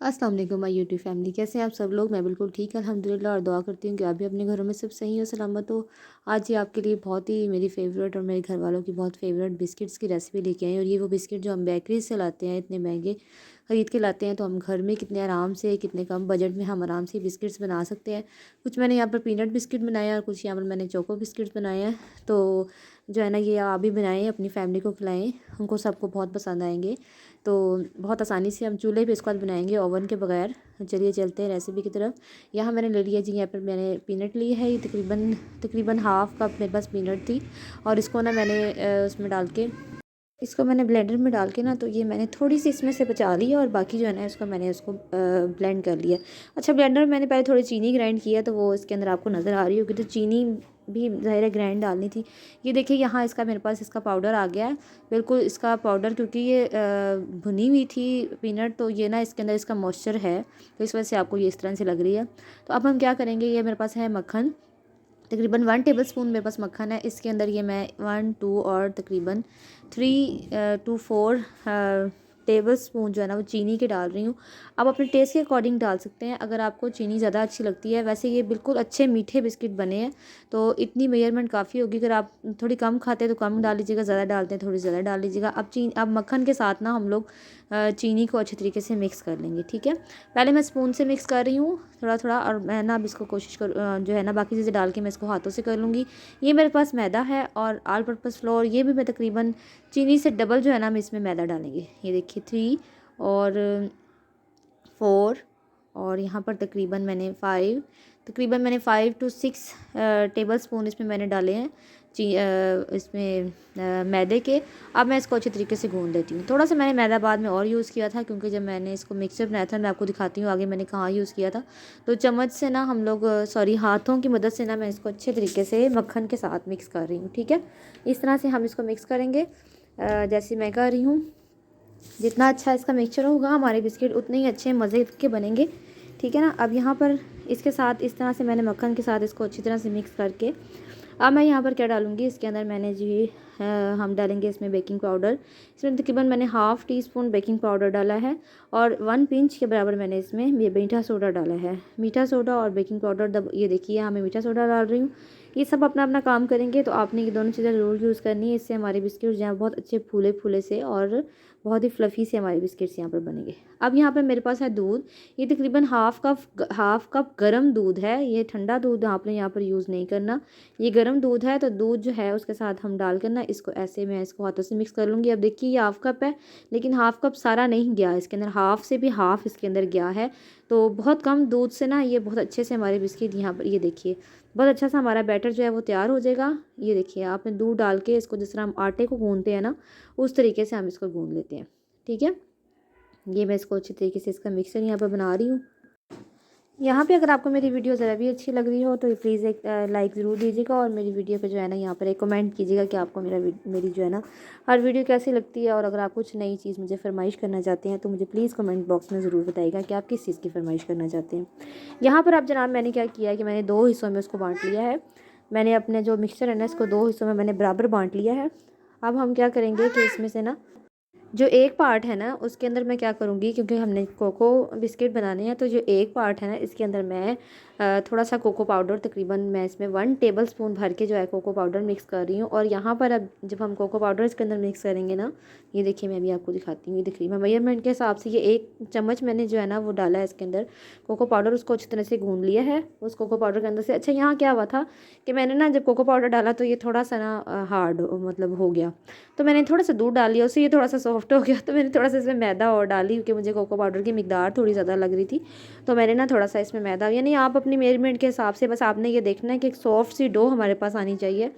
अस्सलाम वालेकुम my YouTube family, कैसे हैं आप सब लोग। मैं बिल्कुल ठीक अल्हम्दुलिल्लाह और दुआ करती हूँ कि आप भी अपने घरों में सब सही हो, सलामत हो। आज ये आपके लिए बहुत ही मेरी फ़ेवरेट और मेरे घर वालों की बहुत फ़ेवरेट बिस्किट्स की रेसिपी लेके आई। और ये वो बिस्किट जो हम बेकरी से लाते हैं, इतने महंगे ख़रीद के लाते हैं, तो हम घर में कितने आराम से, कितने कम बजट में हम आराम से बिस्किट्स बना सकते हैं। कुछ मैंने यहाँ पर पीनट बिस्किट बनाए हैं और कुछ यहाँ पर मैंने चोको बिस्किट्स बनाए हैं। तो जो है ना, ये आप भी बनाएं, अपनी फैमिली को खिलाएं, उनको सबको बहुत पसंद आएंगे। तो बहुत आसानी से हम चूल्हे पे इसको आज बनाएंगे, ओवन के बगैर। चलिए चलते हैं रेसिपी की तरफ। यहाँ मैंने ले लिया जी, यहाँ पर मैंने पीनट ली है। ये तकरीबन तकरीबन हाफ़ कप मेरे पास पीनट थी। और इसको ना मैंने उसमें डाल के, इसको मैंने ब्लेंडर में डाल के ना, तो ये मैंने थोड़ी सी इसमें से बचा ली और बाकी जो है ना, इसको मैंने उसको ब्लेंड कर लिया। अच्छा, ब्लेंडर में मैंने पहले थोड़ी चीनी ग्राइंड किया, तो वो इसके अंदर आपको नज़र आ रही होगी, तो चीनी भी ज़ाहिर है ग्राइंड डालनी थी। ये देखिए, यहाँ इसका मेरे पास इसका पाउडर आ गया है, बिल्कुल इसका पाउडर, क्योंकि ये भुनी हुई थी पीनट, तो ये ना इसके अंदर इसका मॉइस्चर है, तो इस वजह से आपको ये इस तरह से लग रही है। तो अब हम क्या करेंगे, ये मेरे पास है मक्खन, तकरीबन 1 टेबलस्पून मेरे पास मक्खन है। इसके अंदर ये मैं 1 2 और तकरीबन 3 to 4 टेबलस्पून जो है ना, वो चीनी के डाल रही हूँ। आप अपने टेस्ट के अकॉर्डिंग डाल सकते हैं, अगर आपको चीनी ज़्यादा अच्छी लगती है। वैसे ये बिल्कुल अच्छे मीठे बिस्किट बने हैं, तो इतनी मेजरमेंट काफ़ी होगी। अगर आप थोड़ी कम खाते हैं तो कम डाल लीजिएगा, ज़्यादा डालते हैं थोड़ी ज़्यादा डाल लीजिएगा। अब मक्खन के साथ ना हम लोग चीनी को अच्छे तरीके से मिक्स कर लेंगे, ठीक है। पहले मैं स्पून से मिक्स कर रही हूँ थोड़ा थोड़ा, और मैं ना अब इसको कोशिश कर जो है ना, बाकी चीज़ें डाल के मैं इसको हाथों से कर लूँगी। ये मेरे पास मैदा है और ऑल पर्पज़ फ्लोर, ये भी मैं तकरीबन चीनी से डबल जो है ना, हम इसमें मैदा डालेंगे। ये देखिए 3 और 4, और यहाँ पर तकरीबन मैंने 5 to 6 टेबलस्पून इसमें मैंने डाले हैं इसमें मैदे के। अब मैं इसको अच्छे तरीके से गूंद लेती हूँ। थोड़ा सा मैंने मैदा बाद में और यूज़ किया था, क्योंकि जब मैंने इसको मिक्सर बनाया था, मैं आपको दिखाती हूँ आगे मैंने कहाँ यूज़ किया था। तो चम्मच से ना हम लोग हाथों की मदद से ना, मैं इसको अच्छे तरीके से मक्खन के साथ मिक्स कर रही हूँ, ठीक है। इस तरह से हम इसको मिक्स करेंगे जैसे मैं कर रही हूँ। जितना अच्छा इसका मिक्सचर होगा, हमारे बिस्किट उतने ही अच्छे मज़े के बनेंगे, ठीक है ना। अब यहाँ पर इसके साथ इस तरह से मैंने मक्खन के साथ इसको अच्छी तरह से मिक्स करके, अब मैं यहाँ पर क्या डालूँगी, इसके अंदर मैंने जी हम डालेंगे इसमें बेकिंग पाउडर। इसमें तकरीबन मैंने half tea spoon baking powder डाला है, और 1 पिंच के बराबर मैंने इसमें ये मीठा सोडा डाला है। मीठा सोडा और बेकिंग पाउडर, ये देखिए यहाँ मैं मीठा सोडा डाल रही हूँ। ये सब अपना अपना काम करेंगे, तो आपने ये दोनों चीज़ें ज़रूर यूज़ करनी है। इससे हमारे बिस्किट जो हैं बहुत अच्छे फूले फूले से और बहुत ही फ्लफ़ी से हमारे बिस्किट्स यहाँ पर बनेंगे। अब यहाँ पर मेरे पास है दूध। ये तकरीबन हाफ़ कप गर्म दूध है। ये ठंडा दूध आपने यहाँ पर यूज़ नहीं करना, ये गर्म दूध है। तो दूध जो है उसके साथ हम डाल कर ना, इसको ऐसे मैं इसको हाथों से मिक्स कर लूँगी। अब देखिए, ये हाफ़ कप है, लेकिन हाफ़ कप सारा नहीं गया इसके अंदर, हाफ़ से भी हाफ़ इसके अंदर गया है। तो बहुत कम दूध से ना, ये बहुत अच्छे से हमारे बिस्किट यहाँ पर, ये देखिए बहुत अच्छा सा हमारा बैटर जो है वो तैयार हो जाएगा। ये देखिए, आपने दूध डाल के इसको, जिस तरह हम आटे को गूंदते हैं ना, उस तरीके से हम इसको गूंद लेते हैं, ठीक है। ये मैं इसको अच्छी तरीके से इसका मिक्सर यहाँ पर बना रही हूँ। यहाँ पे अगर आपको मेरी वीडियो ज़रा भी अच्छी लग रही हो, तो प्लीज़ एक लाइक ज़रूर दीजिएगा, और मेरी वीडियो पे जो है ना, यहाँ पर एक कमेंट कीजिएगा कि आपको मेरी जो है ना हर वीडियो कैसी लगती है। और अगर आप कुछ नई चीज़ मुझे फरमाइश करना चाहते हैं, तो मुझे प्लीज़ कमेंट बॉक्स में ज़रूर बताइएगा कि आप किस चीज़ की फरमाइश करना चाहते हैं। यहाँ पर आप जनाब, मैंने क्या किया है कि मैंने 2 हिस्सों में उसको बाँट लिया है। मैंने अपने जो मिक्सचर है ना, इसको 2 हिस्सों में मैंने बराबर बाँट लिया है। अब हम क्या करेंगे कि इसमें से ना, जो एक पार्ट है ना, उसके अंदर मैं क्या करूँगी, क्योंकि हमने कोको बिस्किट बनाने हैं, तो जो एक पार्ट है ना, इसके अंदर मैं थोड़ा सा कोको पाउडर, तकरीबन मैं इसमें 1 टेबलस्पून भर के जो है कोको पाउडर मिक्स कर रही हूँ। और यहाँ पर अब जब हम कोको पाउडर इसके अंदर मिक्स करेंगे ना, ये देखिए मैं अभी आपको दिखाती हूँ। ये देखिए, मैं मेजरमेंट के हिसाब से ये 1 चम्मच मैंने जो है ना वो डाला है इसके अंदर कोको पाउडर, उसको अच्छी तरह से गूँध लिया है उस कोको पाउडर के अंदर से। अच्छा, यहाँ क्या हुआ था कि मैंने ना जब कोको पाउडर डाला, तो ये थोड़ा सा ना हार्ड मतलब हो गया, तो मैंने थोड़ा सा दूध डाल लिया, उससे ये थोड़ा सा सॉफ्ट हो गया। तो मैंने थोड़ा सा इसमें मैदा और डाली, क्योंकि मुझे कोको पाउडर की मिकदार थोड़ी ज़्यादा लग रही थी, तो मैंने ना थोड़ा सा इसमें मैदा, यानी आप अपनी मेजरमेंट के हिसाब से, बस आपने ये देखना है कि एक सॉफ्ट सी डो हमारे पास आनी चाहिए।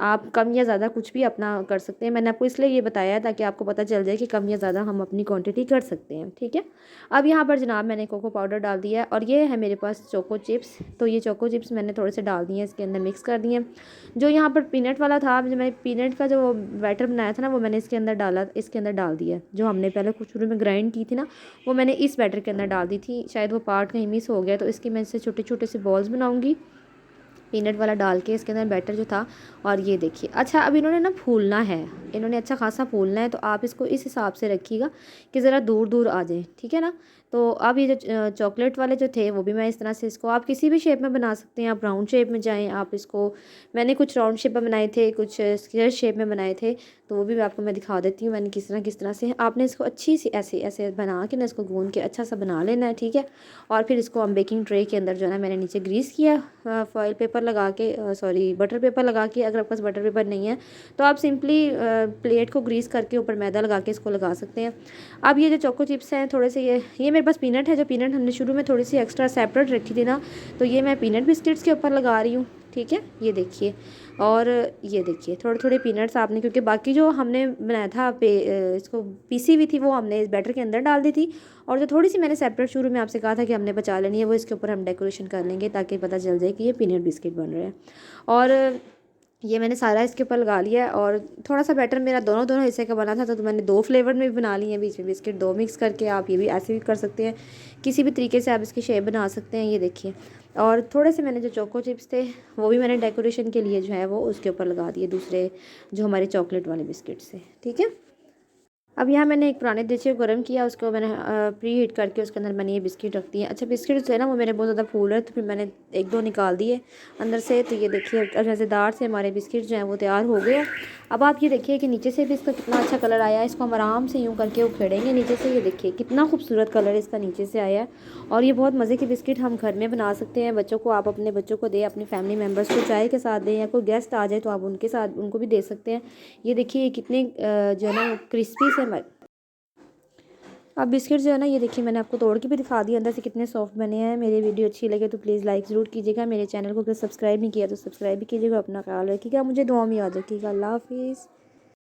आप कम या ज़्यादा कुछ भी अपना कर सकते हैं। मैंने आपको इसलिए ये बताया ताकि आपको पता चल जाए कि कम या ज़्यादा हम अपनी क्वांटिटी कर सकते हैं, ठीक है। अब यहाँ पर जनाब मैंने कोको पाउडर डाल दिया है, और ये है मेरे पास चोको चिप्स। तो ये चोको चिप्स मैंने थोड़े से डाल दिए हैं, इसके अंदर मिक्स कर दिए। जो यहाँ पर पीनट वाला था, जो मैंने पीनट का जो बैटर बनाया था ना, वो मैंने इसके अंदर डाल दिया। जो हमने पहले कुछ शुरू में ग्राइंड की थी ना, वो मैंने इस बैटर के अंदर डाल दी थी। शायद वो पार्ट कहीं मिस हो गया, तो इसकी मैं इससे छोटे छोटे से बॉल्स बनाऊँगी, पीनट वाला डाल के इसके अंदर बैटर जो था। और ये देखिए, अच्छा अब इन्होंने ना फूलना है, इन्होंने अच्छा खासा फूलना है, तो आप इसको इस हिसाब से रखिएगा कि ज़रा दूर दूर आ जाए, ठीक है ना। तो अब ये जो चॉकलेट वाले जो थे वो भी मैं इस तरह से इसको आप किसी भी शेप में बना सकते हैं। आप राउंड शेप में जाएँ, आप इसको मैंने कुछ राउंड शेप में बनाए थे, कुछ स्क्वायर शेप में बनाए थे, तो वो भी आपको मैं दिखा देती हूँ मैंने किस तरह से। आपने इसको अच्छी सी ऐसे ऐसे बना के ना इसको गूँध के अच्छा सा बना लेना है, ठीक है। और फिर इसको हम बेकिंग ट्रे के अंदर जो है ना मैंने नीचे ग्रीस किया फॉइल पेपर लगा के, सॉरी बटर पेपर लगा के। अगर आपके पास बटर पेपर नहीं है तो आप सिंपली प्लेट को ग्रीस करके ऊपर मैदा लगा के इसको लगा सकते हैं। अब ये जो चोको चिप्स हैं थोड़े से, ये मेरे पास पीनट है, जो पीनट हमने शुरू में थोड़ी सी एक्स्ट्रा सेपरेट रखी थी ना, तो ये मैं पीनट बिस्किट्स के ऊपर लगा रही हूँ, ठीक है। ये देखिए, और ये देखिए थोड़े थोड़े पीनट्स आपने, क्योंकि बाकी जो हमने बनाया था इसको पीसी हुई थी वो हमने इस बैटर के अंदर डाल दी थी, और जो थोड़ी सी मैंने सेपरेट शुरू में आपसे कहा था कि हमने बचा लेनी है, वो इसके ऊपर हम डेकोरेशन कर लेंगे ताकि पता चल जाए कि ये पीनट बिस्किट बन रहे हैं। और ये मैंने सारा इसके ऊपर लगा लिया है। और थोड़ा सा बैटर मेरा दोनों दोनों हिस्से का बना था, तो मैंने 2 फ्लेवर में भी बना लिए हैं, बीच में बिस्किट 2 मिक्स करके। आप ये भी ऐसे भी कर सकते हैं, किसी भी तरीके से आप इसकी शेप बना सकते हैं। ये देखिए, और थोड़े से मैंने जो चोको चिप्स थे वो भी मैंने डेकोरेशन के लिए जो है वो उसके ऊपर लगा दिए, दूसरे जो हमारे चॉकलेट वाले बिस्किट से, ठीक है। अब यहाँ मैंने एक पुराने डिश को गर्म किया, उसको मैंने प्री हीट करके उसके अंदर मैंने ये बिस्किट रख दिए। अच्छा, बिस्किट जो है ना वो मेरे बहुत ज़्यादा फूल है, तो फिर मैंने 1-2 निकाल दिए अंदर से। तो ये देखिए मज़ेदार से हमारे बिस्किट जो हैं वो तैयार हो गए। अब आप ये देखिए कि नीचे से भी इसका कितना अच्छा कलर आया है। इसको हम आराम से यूँ करके उखेड़ेंगे नीचे से। ये देखिए कितना खूबसूरत कलर इसका नीचे से आया है। और ये बहुत मज़े के बिस्किट हम घर में बना सकते हैं। बच्चों को, आप अपने बच्चों को दें, अपनी फैमिली मेम्बर्स को चाय के साथ दें, या कोई गेस्ट आ जाए तो आप उनके साथ उनको भी दे सकते हैं। ये देखिए कितने जो है ना क्रिस्पी से अब बिस्किट जो है ना, ये देखिए मैंने आपको तोड़ के भी दिखा दिया अंदर से कितने सॉफ्ट बने हैं। मेरी वीडियो अच्छी लगे तो प्लीज़ लाइक ज़रूर कीजिएगा। मेरे चैनल को अगर सब्सक्राइब नहीं किया तो सब्सक्राइब भी कीजिएगा। अपना ख्याल रखिएगा, मुझे दुआ में याद रखिएगा। अल्लाह हाफिज़।